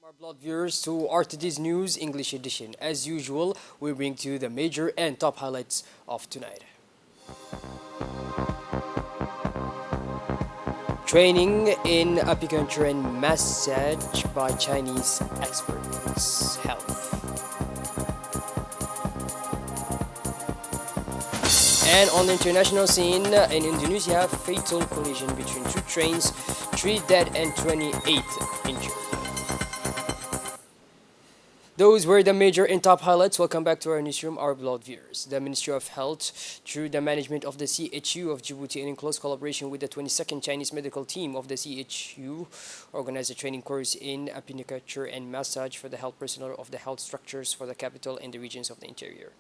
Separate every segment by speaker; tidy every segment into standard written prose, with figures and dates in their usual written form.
Speaker 1: Our blood viewers to RTD's News English edition. As usual, we bring to you the major and top highlights of tonight. Training in acupuncture and massage by Chinese experts. Health. And on the international scene, in Indonesia, fatal collision between two trains, 3 dead and 28 injured. Those were the major and top highlights. Welcome back to our newsroom, our beloved viewers. The Ministry of Health, through the management of the CHU of Djibouti and in close collaboration with the 22nd Chinese medical team of the CHU, organized a training course in acupuncture and massage for the health personnel of the health structures for the capital and the regions of the interior.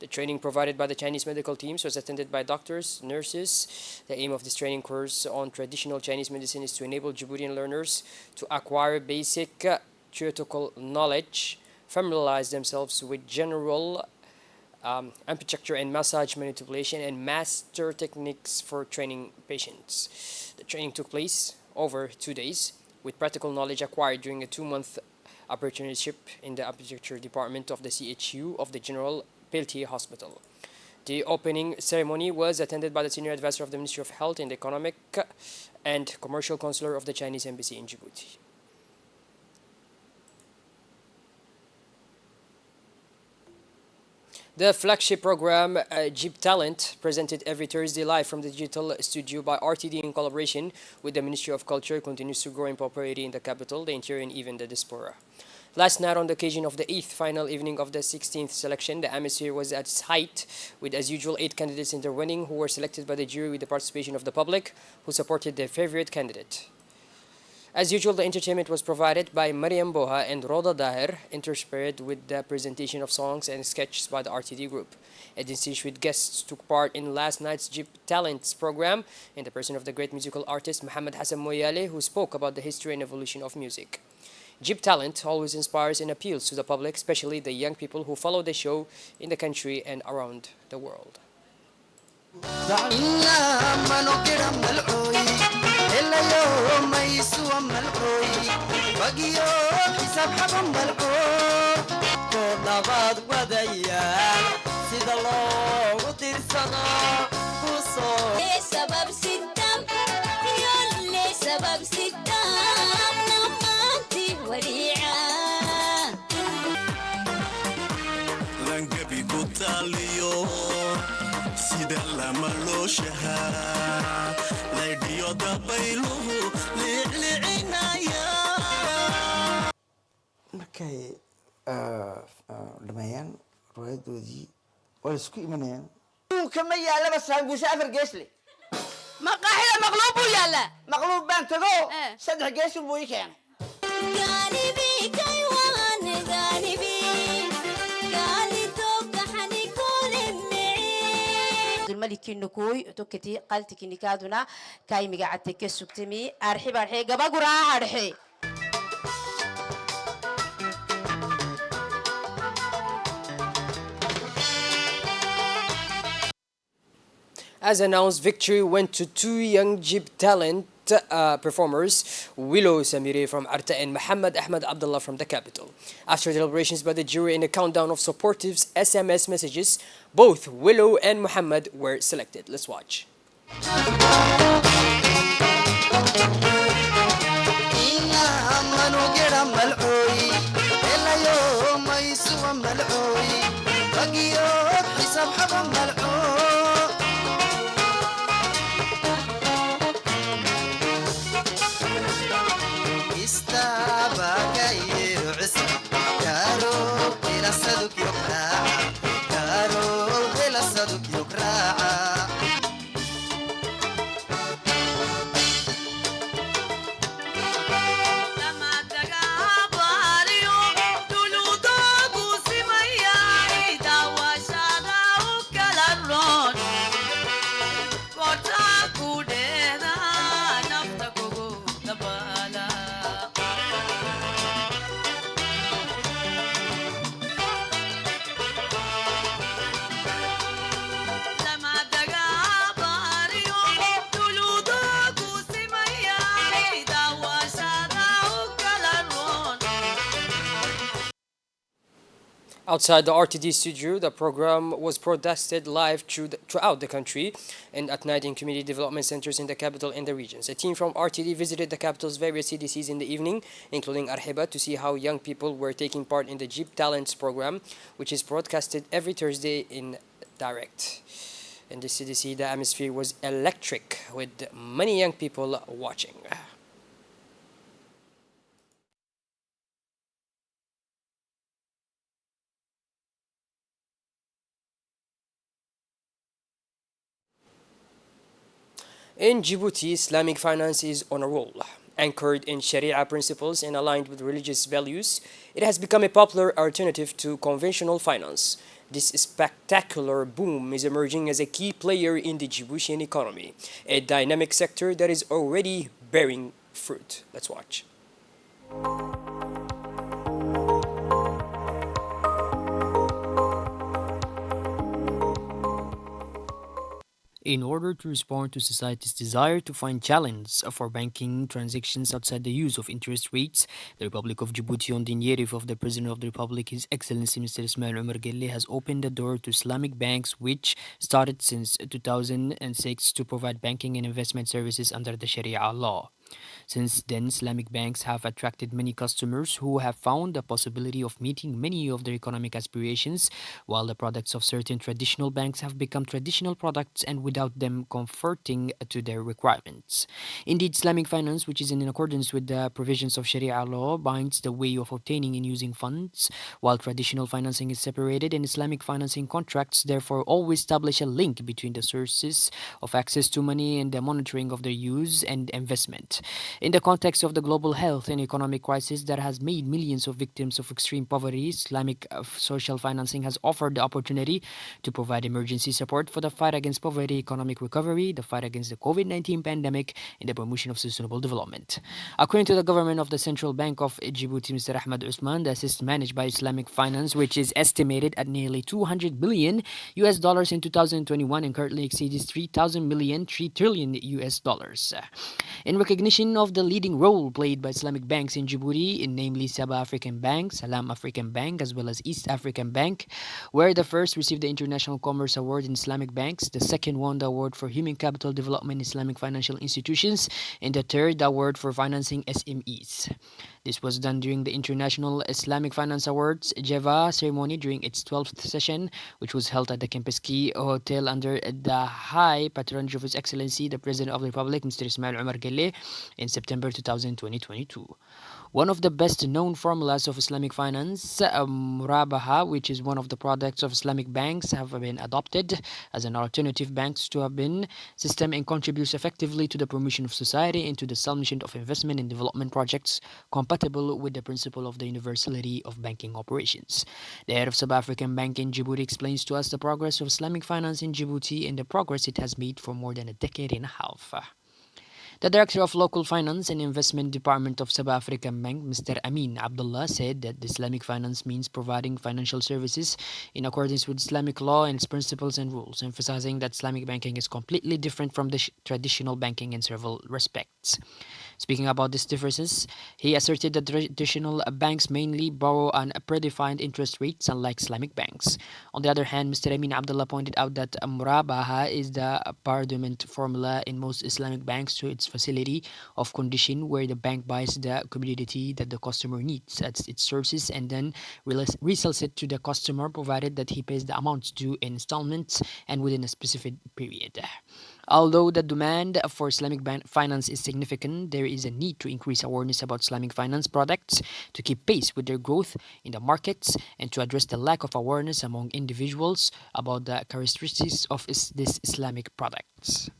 Speaker 1: The training provided by the Chinese medical teams was attended by doctors, nurses. The aim of this training course on traditional Chinese medicine is to enable Djiboutian learners to acquire basic theoretical knowledge, familiarize themselves with general acupuncture and massage manipulation, and master techniques for training patients. The training took place over 2 days, with practical knowledge acquired during a 2-month apprenticeship in the acupuncture department of the CHU of the General Peltier Hospital. The opening ceremony was attended by the senior advisor of the Ministry of Health and the Economic and Commercial Counselor of the Chinese Embassy in Djibouti. The flagship program, GEP Talent, presented every Thursday live from the digital studio by RTD in collaboration with the Ministry of Culture, continues to grow in popularity in the capital, the interior, and even the diaspora. Last night, on the occasion of the 8th final evening of the 16th selection, the atmosphere was at its height, with as usual 8 candidates intervening who were selected by the jury with the participation of the public, who supported their favorite candidate. As usual, the entertainment was provided by Mariam Boha and Roda Daher, interspersed with the presentation of songs and sketches by the RTD group. A distinguished guests took part in last night's GEP Talents program in the person of the great musical artist Muhammad Hassan Moyale, who spoke about the history and evolution of music. GEP Talent always inspires and appeals to the public, especially the young people who follow the show in the country and around the world.
Speaker 2: markay dhameeyaan riwaayadoodii waa la isku imanayaan
Speaker 3: kama yaalaba saanbuuse afar gees leh
Speaker 4: maqaaxida maqluub buu yaallaa
Speaker 3: maqluub baan tago saddex gees buu ii keenay
Speaker 4: الملك النكوي توكتي قالت كنيكادنا كاي مقعدت كسكتمي أرحب أرحي قبقرا أرحي.
Speaker 1: As announced, victory went to 2 young GEP Talent performers, Willow Samiri from Arta and Muhammad Ahmed Abdullah from the capital. After deliberations by the jury and a countdown of supportive SMS messages, both Willow and Muhammad were selected. Let's watch. Outside the RTD studio, the program was broadcasted live throughout the country and at night in community development centers in the capital and the regions. A team from RTD visited the capital's various CDCs in the evening, including Arhiba, to see how young people were taking part in the GEP Talent program, which is broadcasted every Thursday in direct. In the CDC, the atmosphere was electric, with many young people watching. In Djibouti, Islamic finance is on a roll. Anchored in Sharia principles and aligned with religious values, it has become a popular alternative to conventional finance. This spectacular boom is emerging as a key player in the Djiboutian economy, a dynamic sector that is already bearing fruit. Let's watch. In order to respond to society's desire to find channels for banking transactions outside the use of interest rates, the Republic of Djibouti, on the initiative of the President of the Republic, His Excellency Mr. Ismail Omar Guelleh, has opened the door to Islamic banks, which started since 2006 to provide banking and investment services under the Sharia law. Since then, Islamic banks have attracted many customers who have found the possibility of meeting many of their economic aspirations, while the products of certain traditional banks have become traditional products and without them conforming to their requirements. Indeed, Islamic finance, which is in accordance with the provisions of Sharia law, binds the way of obtaining and using funds, while traditional financing is separated, and Islamic financing contracts therefore always establish a link between the sources of access to money and the monitoring of their use and investment. In the context of the global health and economic crisis that has made millions of victims of extreme poverty, Islamic social financing has offered the opportunity to provide emergency support for the fight against poverty, economic recovery, the fight against the COVID-19 pandemic, and the promotion of sustainable development. According to the government of the Central Bank of Djibouti, Mr. Ahmed Usman, the assist managed by Islamic Finance, which is estimated at nearly 200 billion US dollars in 2021 and currently exceeds 3 trillion US dollars. In recognition of the leading role played by Islamic banks in Djibouti, namely Sabah African Bank, Salam African Bank, as well as East African Bank, where the first received the International Commerce Award in Islamic banks, the second won the award for Human Capital Development in Islamic financial institutions, and the third the award for financing SMEs. This was done during the International Islamic Finance Awards Jeva ceremony during its 12th session, which was held at the Campus Key Hotel under the high patronage of His Excellency, the President of the Republic, Mr. Ismail Omar Guelleh, in September 2022. One of the best known formulas of Islamic finance, Murabaha, which is one of the products of Islamic banks, have been adopted as an alternative banks to have been system and contributes effectively to the promotion of society and to the establishment of investment and development projects compatible with the principle of the universality of banking operations. The head of South African Bank in Djibouti explains to us the progress of Islamic finance in Djibouti and the progress it has made for more than a decade and a half. The Director of Local Finance and Investment Department of South African Bank, Mr. Amin Abdullah, said that Islamic finance means providing financial services in accordance with Islamic law and its principles and rules, emphasizing that Islamic banking is completely different from the traditional banking in several respects. Speaking about these differences, he asserted that traditional banks mainly borrow on predefined interest rates, unlike Islamic banks. On the other hand, Mr. Amin Abdullah pointed out that Murabaha is the predominant formula in most Islamic banks to its facility of condition, where the bank buys the commodity that the customer needs at its sources and then resells it to the customer, provided that he pays the amounts due in installments and within a specific period. Although the demand for Islamic finance is significant, there is a need to increase awareness about Islamic finance products to keep pace with their growth in the markets and to address the lack of awareness among individuals about the characteristics of these Islamic products.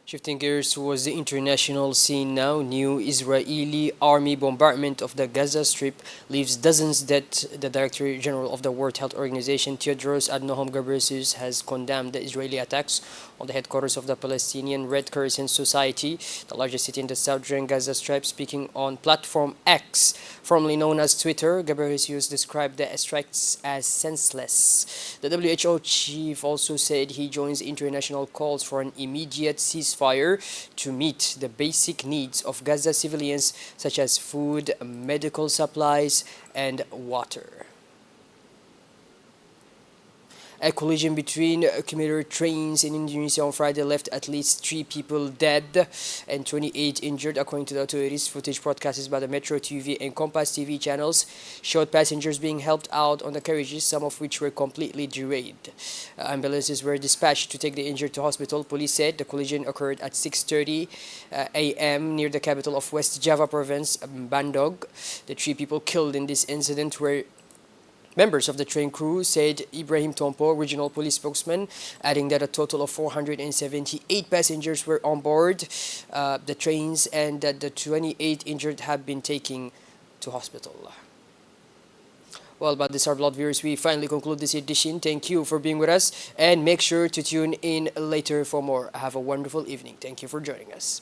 Speaker 1: Shifting gears towards the international scene now, new Israeli army bombardment of the Gaza Strip leaves dozens dead. The Director General of the World Health Organization, Tedros Adhanom Ghebreyesus, has condemned the Israeli attacks on the headquarters of the Palestinian Red Crescent Society, the largest city in the southern Gaza Strip. Speaking on Platform X, formerly known as Twitter, Ghebreyesus described the strikes as senseless. The WHO chief also said he joins international calls for an immediate ceasefire to meet the basic needs of Gaza civilians, such as food, medical supplies, and water. A collision between commuter trains in Indonesia on Friday left at least 3 people dead and 28 injured, according to the authorities. Footage broadcasted by the Metro TV and Compass TV channels showed passengers being helped out on the carriages, some of which were completely derailed. Ambulances were dispatched to take the injured to hospital. Police said the collision occurred at 6:30 a.m. near the capital of West Java province, Bandung. The 3 people killed in this incident were members of the train crew, said Ibrahim Tompo, regional police spokesman, adding that a total of 478 passengers were on board the trains and that the 28 injured have been taken to hospital. Well, but this, our blood viewers, we finally conclude this edition. Thank you for being with us, and make sure to tune in later for more. Have a wonderful evening. Thank you for joining us.